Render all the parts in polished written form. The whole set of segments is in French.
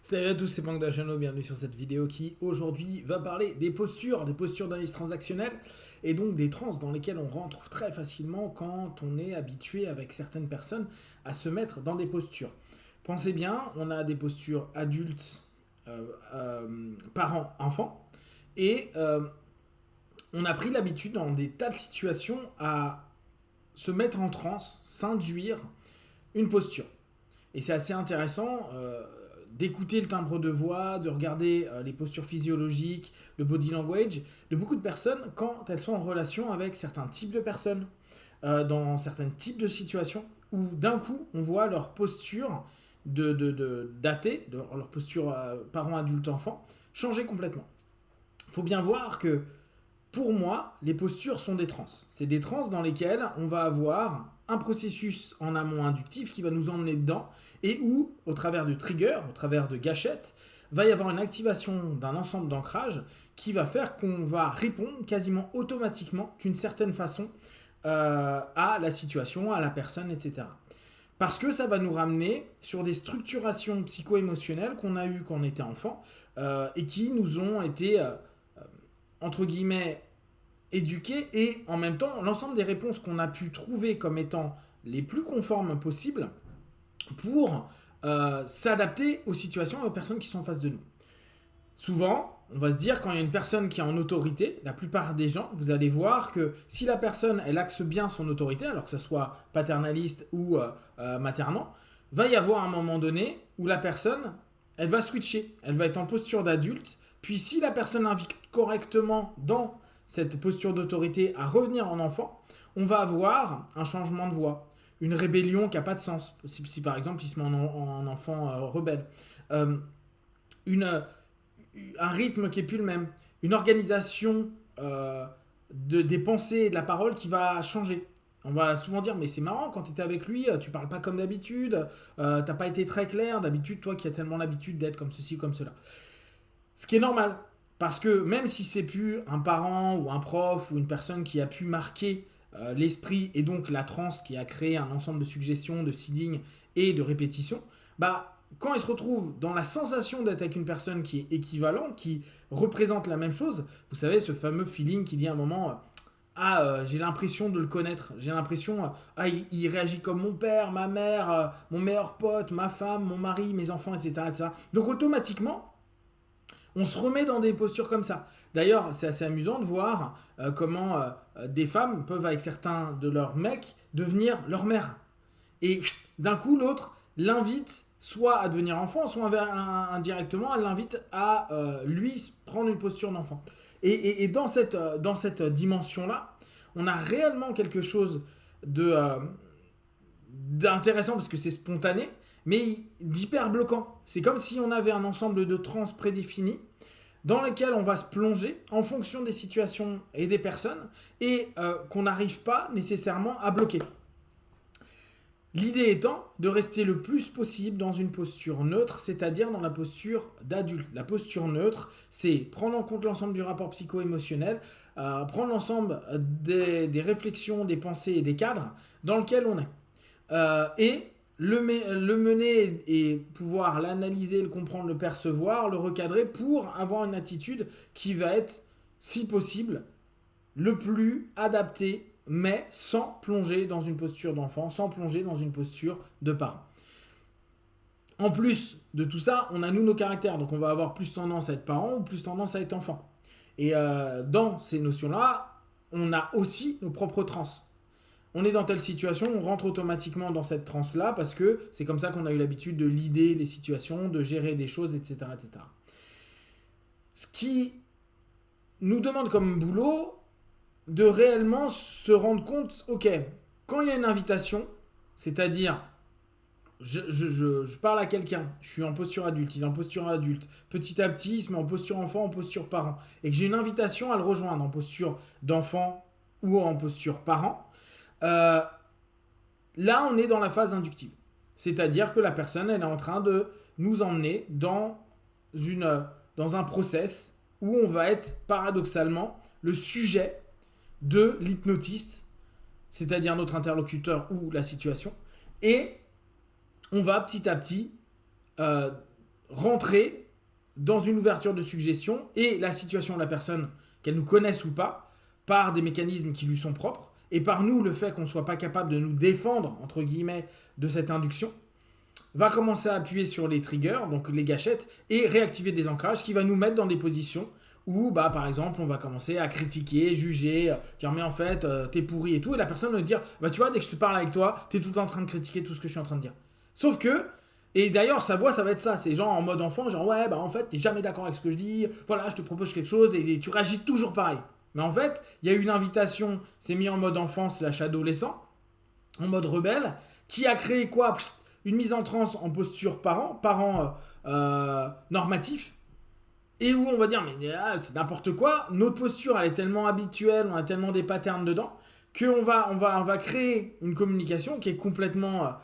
Salut à tous, c'est Pank Dachano, bienvenue sur cette vidéo qui aujourd'hui va parler des postures d'analyse transactionnelle et donc des trans dans lesquelles on rentre très facilement quand on est habitué avec certaines personnes à se mettre dans des postures. Pensez bien, on a des postures adultes, parents, enfants et on a pris l'habitude dans des tas de situations à se mettre en transe, s'induire une posture. Et c'est assez intéressant d'écouter le timbre de voix, de regarder les postures physiologiques, le body language de beaucoup de personnes quand elles sont en relation avec certains types de personnes, dans certains types de situations, où d'un coup on voit leur posture datée, leur posture parent, adulte, enfant, changer complètement. Il faut bien voir que pour moi, les postures sont des trans. C'est des trans dans lesquelles on va avoir un processus en amont inductif qui va nous emmener dedans et où, au travers de triggers, au travers de gâchettes, va y avoir une activation d'un ensemble d'ancrage qui va faire qu'on va répondre quasiment automatiquement d'une certaine façon à la situation, à la personne, etc. Parce que ça va nous ramener sur des structurations psycho-émotionnelles qu'on a eues quand on était enfant et qui nous ont été entre guillemets, éduqués et en même temps, l'ensemble des réponses qu'on a pu trouver comme étant les plus conformes possibles pour s'adapter aux situations et aux personnes qui sont en face de nous. Souvent, on va se dire quand il y a une personne qui est en autorité, la plupart des gens, vous allez voir que si la personne, elle axe bien son autorité, alors que ce soit paternaliste ou maternant, va y avoir un moment donné où la personne, elle va switcher, elle va être en posture d'adulte, puis si la personne invite correctement dans cette posture d'autorité à revenir en enfant, on va avoir un changement de voix, une rébellion qui n'a pas de sens, si par exemple il se met en enfant rebelle, euh, une, un rythme qui est plus le même, une organisation des pensées et de la parole qui va changer. On va souvent dire, mais c'est marrant, quand tu étais avec lui, tu parles pas comme d'habitude, t'as pas été très clair, d'habitude, toi qui as tellement l'habitude d'être comme ceci, comme cela. Ce qui est normal, parce que même si c'est plus un parent ou un prof ou une personne qui a pu marquer l'esprit et donc la transe qui a créé un ensemble de suggestions, de seeding et de répétitions, bah quand il se retrouve dans la sensation d'être avec une personne qui est équivalente, qui représente la même chose, vous savez, ce fameux feeling qui dit à un moment j'ai l'impression de le connaître, j'ai l'impression il réagit comme mon père, ma mère, mon meilleur pote, ma femme, mon mari, mes enfants, etc., etc. Donc automatiquement, on se remet dans des postures comme ça. D'ailleurs, c'est assez amusant de voir comment des femmes peuvent, avec certains de leurs mecs, devenir leur mère. Et d'un coup, l'autre l'invite soit à devenir enfant, soit indirectement, elle l'invite à lui prendre une posture d'enfant. Et dans cette dimension-là, on a réellement quelque chose d'intéressant parce que c'est spontané, mais d'hyper bloquant. C'est comme si on avait un ensemble de trans prédéfinis dans lesquels on va se plonger en fonction des situations et des personnes et qu'on n'arrive pas nécessairement à bloquer. L'idée étant de rester le plus possible dans une posture neutre, c'est-à-dire dans la posture d'adulte. La posture neutre, c'est prendre en compte l'ensemble du rapport psycho-émotionnel, prendre l'ensemble des réflexions, des pensées et des cadres dans lequel on est. Et le mener et pouvoir l'analyser, le comprendre, le percevoir, le recadrer pour avoir une attitude qui va être, si possible, le plus adapté, mais sans plonger dans une posture d'enfant, sans plonger dans une posture de parent. En plus de tout ça, on a nous nos caractères, donc on va avoir plus tendance à être parent ou plus tendance à être enfant. Et dans ces notions-là, on a aussi nos propres trans. On est dans telle situation, on rentre automatiquement dans cette transe-là parce que c'est comme ça qu'on a eu l'habitude de leader les situations, de gérer des choses, etc., etc. Ce qui nous demande comme boulot de réellement se rendre compte, ok, quand il y a une invitation, c'est-à-dire je parle à quelqu'un, je suis en posture adulte, il est en posture adulte, petit à petit il se met en posture enfant, en posture parent, et que j'ai une invitation à le rejoindre en posture d'enfant ou en posture parent, euh, là on est dans la phase inductive. C'est-à-dire que la personne elle est en train de nous emmener dans un process où on va être paradoxalement le sujet de l'hypnotiste, c'est-à-dire notre interlocuteur ou la situation, et on va petit à petit rentrer dans une ouverture de suggestion et la situation de la personne, qu'elle nous connaisse ou pas, par des mécanismes qui lui sont propres, et par nous, le fait qu'on ne soit pas capable de nous défendre, entre guillemets, de cette induction, va commencer à appuyer sur les triggers, donc les gâchettes, et réactiver des ancrages qui va nous mettre dans des positions où, par exemple, on va commencer à critiquer, juger, dire mais en fait, t'es pourri et tout, et la personne va dire, tu vois, dès que je te parle avec toi, t'es tout le temps en train de critiquer tout ce que je suis en train de dire. Sauf que, et d'ailleurs, sa voix, ça va être ça, c'est genre en mode enfant, genre ouais, en fait, t'es jamais d'accord avec ce que je dis, voilà, je te propose quelque chose, et tu réagis toujours pareil. Mais en fait, il y a eu une invitation, c'est mis en mode enfant / adolescent, en mode rebelle, qui a créé quoi? Une mise en transe en posture parent normatif, et où on va dire, mais c'est n'importe quoi, notre posture, elle est tellement habituelle, on a tellement des patterns dedans, qu'on va créer une communication qui est complètement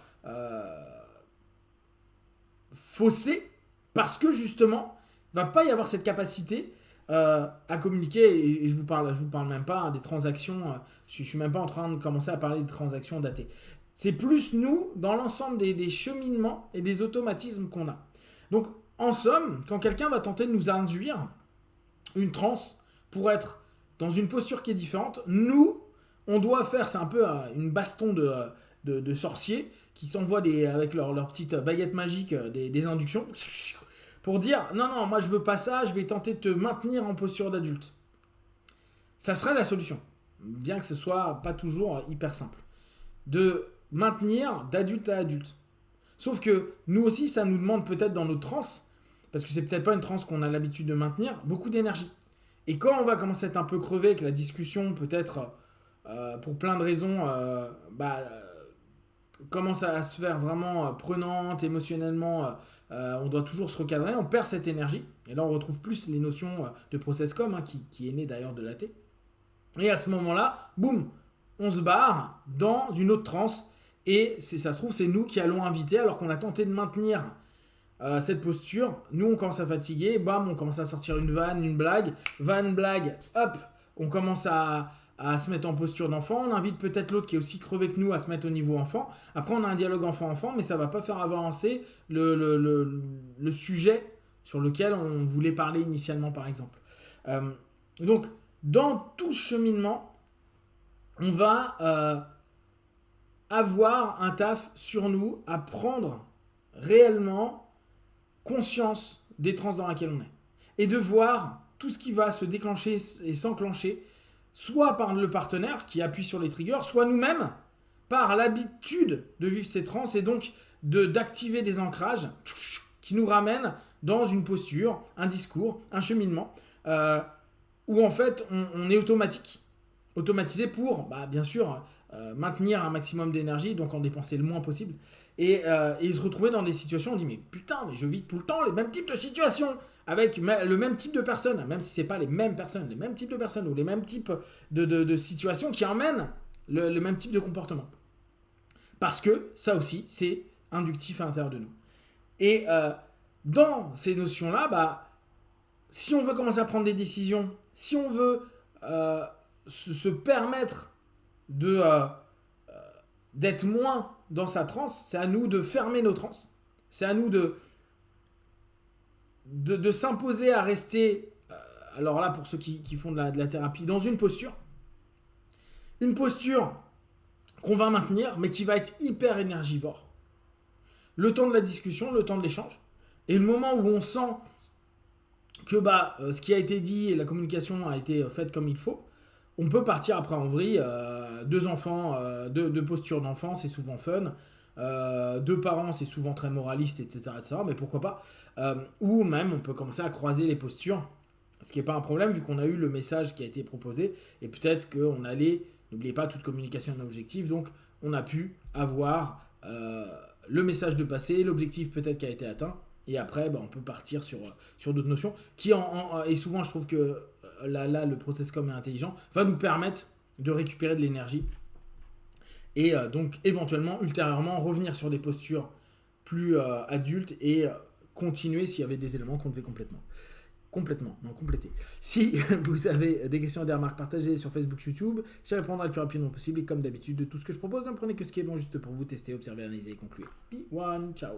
faussée, parce que justement, il ne va pas y avoir cette capacité à communiquer, et je vous parle même pas des transactions, je suis même pas en train de commencer à parler des transactions datées. C'est plus nous, dans l'ensemble des cheminements et des automatismes qu'on a. Donc, en somme, quand quelqu'un va tenter de nous induire une transe pour être dans une posture qui est différente, nous, on doit faire, c'est un peu une baston de sorciers qui s'envoient avec leur petite baguette magique des inductions pour dire non, moi je veux pas ça, je vais tenter de te maintenir en posture d'adulte. Ça serait la solution, bien que ce soit pas toujours hyper simple. De maintenir d'adulte à adulte. Sauf que nous aussi, ça nous demande peut-être dans notre transe, parce que c'est peut-être pas une transe qu'on a l'habitude de maintenir, beaucoup d'énergie. Et quand on va commencer à être un peu crevé, que la discussion peut-être, pour plein de raisons, commence à se faire vraiment prenante, émotionnellement, on doit toujours se recadrer, on perd cette énergie. Et là, on retrouve plus les notions de process com, qui est né d'ailleurs de l'AT. Et à ce moment-là, boum, on se barre dans une autre transe. Et ça se trouve, c'est nous qui allons inviter, alors qu'on a tenté de maintenir cette posture. Nous, on commence à fatiguer, bam, on commence à sortir une vanne, une blague. Vanne, blague, hop, on commence à se mettre en posture d'enfant. On invite peut-être l'autre qui est aussi crevé que nous à se mettre au niveau enfant. Après, on a un dialogue enfant-enfant, mais ça ne va pas faire avancer le sujet sur lequel on voulait parler initialement, par exemple. Donc, dans tout ce cheminement, on va avoir un taf sur nous, à prendre réellement conscience des transes dans lesquelles on est. Et de voir tout ce qui va se déclencher et s'enclencher, soit par le partenaire qui appuie sur les triggers, soit nous-mêmes, par l'habitude de vivre ces transes et donc d'activer des ancrages qui nous ramènent dans une posture, un discours, un cheminement, où en fait on est automatisé pour, bien sûr, maintenir un maximum d'énergie, donc en dépenser le moins possible, et se retrouver dans des situations, on dit mais putain, mais je vis tout le temps les mêmes types de situations, avec le même type de personnes, même si c'est pas les mêmes personnes, les mêmes types de personnes, ou les mêmes types de situations qui emmènent le même type de comportement. Parce que ça aussi, c'est inductif à l'intérieur de nous. Et dans ces notions-là, si on veut commencer à prendre des décisions, si on veut se permettre d'être moins dans sa transe, c'est à nous de fermer nos transes. C'est à nous de s'imposer à rester, alors là pour ceux qui font de la thérapie, dans une posture qu'on va maintenir, mais qui va être hyper énergivore. Le temps de la discussion, le temps de l'échange, et le moment où on sent que ce qui a été dit et la communication a été faite comme il faut, on peut partir après en vrille. Deux enfants, deux postures d'enfants, c'est souvent fun. Deux parents, c'est souvent très moraliste, etc. Mais pourquoi pas ou même, on peut commencer à croiser les postures, ce qui n'est pas un problème vu qu'on a eu le message qui a été proposé. Et peut-être qu'on allait, n'oubliez pas, toute communication est un objectif, donc on a pu avoir le message de passé, l'objectif peut-être qui a été atteint. Et après, on peut partir sur d'autres notions qui, et souvent, je trouve que là, le process com est intelligent, va nous permettre de récupérer de l'énergie et donc éventuellement, ultérieurement, revenir sur des postures plus adultes et continuer s'il y avait des éléments qu'on devait compléter. Si vous avez des questions et des remarques, partagées sur Facebook, YouTube, j'y répondrai le plus rapidement possible et comme d'habitude, de tout ce que je propose, ne prenez que ce qui est bon juste pour vous, tester, observer, analyser et conclure. Be one, ciao.